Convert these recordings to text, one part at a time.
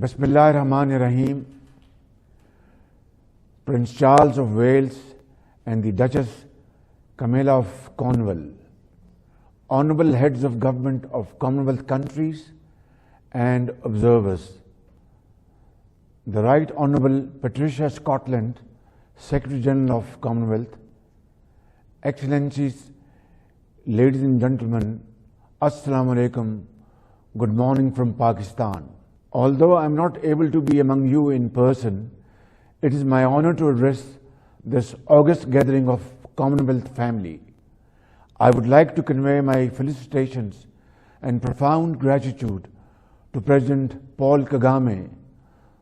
بسم اللہ الرحمن الرحیم. Prince Charles of Wales and the Duchess Camilla of Cornwall, honourable heads of government of Commonwealth countries and observers, the Right Honourable Patricia Scotland, Secretary General of Commonwealth, Excellencies, ladies and gentlemen, Assalamu alaikum, good morning from Pakistan. Although I am not able to be among you in person, it is my honor to address this august gathering of Commonwealth family. I would like to convey my felicitations and profound gratitude to President Paul Kagame,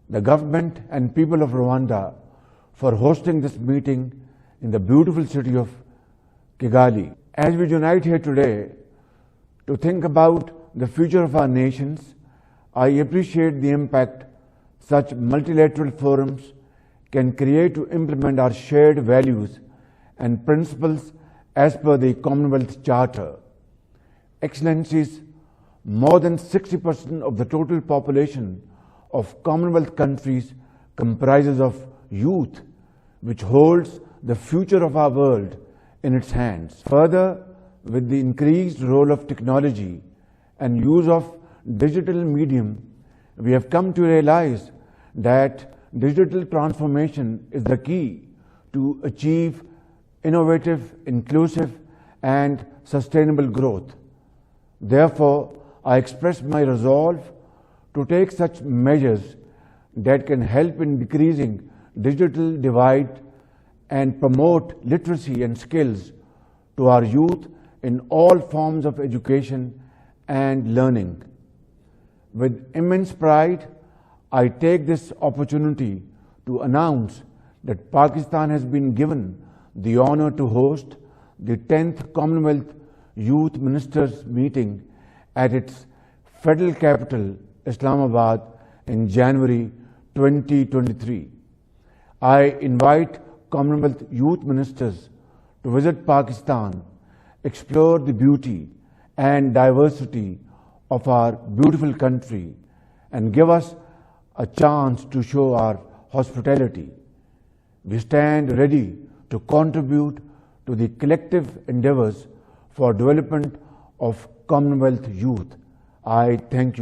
the government and people of Rwanda for hosting this meeting in the beautiful city of Kigali. As we unite here today to think about the future of our nations, I appreciate the impact such multilateral forums can create to implement our shared values and principles as per the Commonwealth Charter. Excellencies, more than 60% of the total population of Commonwealth countries comprises of youth, which holds the future of our world in its hands. Further, with the increased role of technology and use of digital medium, we have come to realize that digital transformation is the key to achieve innovative, inclusive, and sustainable growth. Therefore, I express my resolve to take such measures that can help in decreasing digital divide and promote literacy and skills to our youth in all forms of education and learning. With immense pride, I take this opportunity to announce that Pakistan has been given the honor to host the 10th Commonwealth Youth Ministers meeting at its federal capital, Islamabad, in January 2023. I invite Commonwealth Youth Ministers to visit Pakistan, explore the beauty and diversity of our beautiful country, and give us a chance to show our hospitality. We stand ready to contribute to the collective endeavours for development of Commonwealth youth. I thank you all.